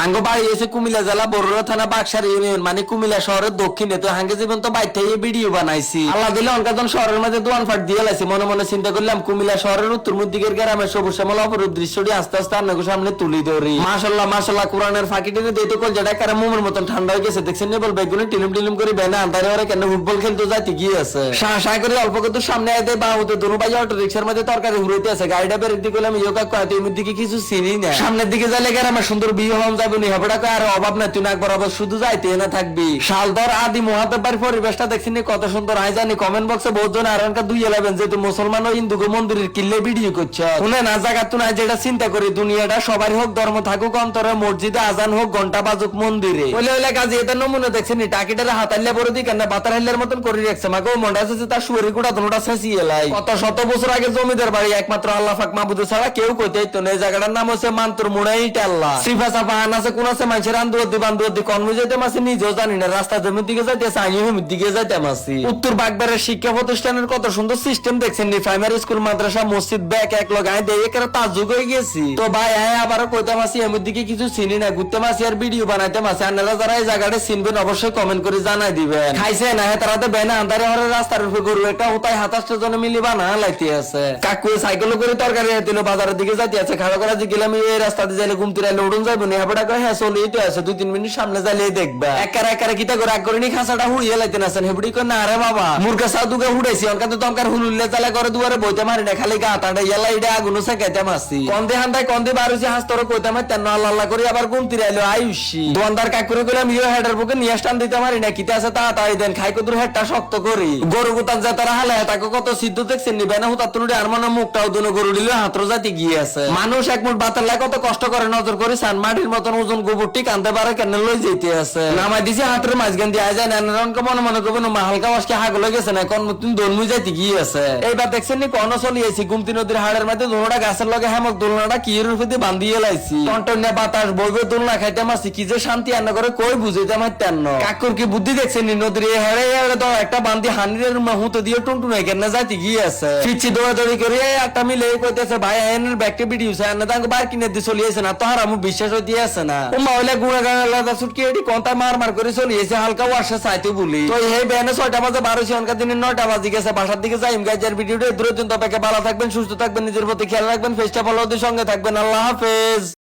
আঙ্গ বাড়ি এসে কুমিল্লা জেলা বড়ুয়া থানা বাক্সার ইউনিয়ন মানে কুমিল্লা শহরের দক্ষিণে। তো হাঙ্গে জীবন তো বাইর থেকে ভিডিও বানাইছি। আল্লাহ দিলে অনকাজন শহরের মাঝে দোয়ান ফাট দিয়ে লাইছি। মনে মনে চিন্তা করলাম কুমিল্লা শহরের উত্তর দিকের গ্রামের সবুজ শ্যামল অপরূপ দৃশ্যটি আস্তে আস্তে আপনাকে সামনে তুলি ধরি। মাশাল্লাহ মাশাল্লাহ, কোরআনের ফাঁকি টেনে দিতে কল যেটা কারা মোমের মতন ঠান্ডা হয়ে গেছে। দেখছেন বল বেগুনে টিলিম টিলিম করে বেনা আন্ধারে ওরা কেন ফুটবল খেলতে যাইতে গিয়ে আছে। শাহ করে অল্প কিন্তু সামনে আইতে বা হতে দুনো ভাই অটো রিক্সার মধ্যে তরকারি হুড়াইতে আছে। গাড়িটা বেরেক দিকে করলাম ইয়োকা কয় তুই দিকে কিছু চিনি না। সামনের দিকে যাইলে গ্রামের সুন্দর বিয়ে হম যাবে নি হবে আর অভাব নাই। তুই না বরাবর শুধু যাইতে না থাকবি। শালদর আদি মহাদেববার পরিবেশটা দেখছি কত সুন্দর। আই জানি কমেন্ট বক্সে বহুত জন আর 211 যেহেতু মুসলমান ও হিন্দু মন্দিরের কিল্লে ভিডিও করছে। শুনে না জায়গা তুই না যেটা চিন্তা করি দুনিয়াটা সবারই হোক, ধর্ম থাকুক অন্তরে, মসজিদে আজান হোক, ঘন্টা বাজুক মন্দিরে। ওইলে ওইলে কাজে এটা নমুনা দেখছেন টাকিটারে হাতাইলে বড় দিক না বাতার হাইলের মতন করে রাখছে। মাকে মন্ডা আছে তার শুয়ারি গোটা দুটা ছেঁচিয়ে এলাই। কত শত বছর আগে জমিদার বাড়ি একমাত্র আল্লাহ পাক মাহবুদ ছাড়া কেউ কইতে তো না। এই জায়গাটার নাম হচ্ছে মান্তর মুড়াইটা আল্লাহ। সিফা সাফা আন আছে কোন আছে মানুষের আন্দোলন বান্ধবী কর্ম যেতে মাসি নিজেও জানি না। রাস্তা জমির দিকে যাইতেছে আমি হেমির দিকে যাইতে মাসি। উত্তর বাগবাড়ের শিক্ষা প্রতিষ্ঠানের কত সুন্দর সিস্টেম দেখছেন নি। প্রাইমারি স্কুল মাদ্রাসা মসজিদ ব্যাগ এক লগ আয় দিয়ে একেবারে তাজ্জুব হয়ে গেছি। তো ভাই আয় আবারও কইতে মাসি হেমির দিকে কিছু চিনি না, ঘুরতে মাসি আর ভিডিও বানাইতে মাসি। আপনারা যারা এই জায়গাটা চিনবেন অবশ্যই কমেন্ট করে জানাই দিবেন। খাইছে না তারাতে বেনা আন্ধারে হরে রাস্তার উপরে গরু একটা হোতায় 27 জন মিলি বানা লাইতে আছে। কাকু সাইকেল করে তরকারি দিল বাজারের দিকে যাইতে আছে। খাওয়া করা যে গেলাম এই রাস্তা দিয়ে যাইলে ঘুমতে রাইলে উড়ুন যাইব না। হাবড়া কয় হ্যাঁ চলেই তো আছে, 2-3 মিনিট সামনে যাইলে দেখবা। একারে একারে কিতা করে আগ করে নি খাসাটা হুড়িয়ে লাইতে আছেন। হেবড়ি কয় না আরে বাবা মুরগা সাধুকে হুড়াইছি অনকাতে তমকার হুলুল্লে চালা করে দুয়ারে বইতে মারি না, খালি গা টাটা ইয়ালা ইডা আগুনো সাকাইতে মাসি। কন্দে হান্দায় কন্দে বারুছি হাস্তর কইতে মার তেন আল্লাহ আল্লাহ করে আবার ঘুমতি রাইলো আয়ুষি। দোকানদার কাকুরে কইলাম ইও হেডার বুকে নিয়ে স্টান দিতে মারি না, কিতা আছে তাড়াতাড়ি দেন। খাই কদুর হেডটা শক্ত করি। গরু গুতান যা তারা হালে তাকে কত সিদ্ধ দেখছেন নি বেনা হুতা তুলুড়ি আর মনে মুখটাও দুনো গরু দিল হাতর জাতি গিয়ে আছে। মানুষ এক মুঠ বাতার লাগে কত কষ্ট করে নজর করে সান মাটির মতন ওজন গোবরটি কান্দে পারে কেন লই যেতে আছে। নামাই দিছে হাতের মাঝখান দিয়ে আয় যায় নানারনকে মনে মনে করবেন মা হালকা বাসকে হাগল গেছে না কোন মতন দোলমুই যাইতে গিয়ে আছে। এইবার দেখছেন নি কোন চলিয়েছি গুমতি নদীর হাড়ের মধ্যে দোলনাটা গাছের লগে হেমক দোলনাটা কি রূপে দিয়ে বান্ধিয়ে লাইছি। টনটনে বাতাস বইবে দোলনা খাইতে মাসি কি যে শান্তি আন্না করে কই বুঝাইতে আমার তেন। কাকুর কি বুদ্ধি দেখছেন নি নদীর হেড়ে হেড়ে দাও একটা বান্ধি হানির হুঁতে দিয়ে টুনটুনে কেন যাইতে গিয়ে আছে। ফিরছি দৌড়াদৌড়ি করে একটা মিলে কইতেছে ভাই এনের ব্যাগটা ভিডিও আছে না বার কিনে দিয়ে চলিয়েছে না তোহার আমি বিশ্বাস দিয়ে আছে না। ও মাওলা গুড়া গাড়া লাগা ছুটকি এডি কোনটা মার মার করে চলিয়েছে হালকা ওয়াশে চাইতে বলি। তো এই বেনে 6টা বাজে 12 অনকা দিনে 9টা বাজে গেছে। বাসার দিকে যাইম গাইজার ভিডিওটা দূরে দিন। তবে ভালো থাকবেন, সুস্থ থাকবেন, নিজের প্রতি খেয়াল রাখবেন, ফেসটা ফলো দিয়ে সঙ্গে থাকবেন। আল্লাহ হাফেজ।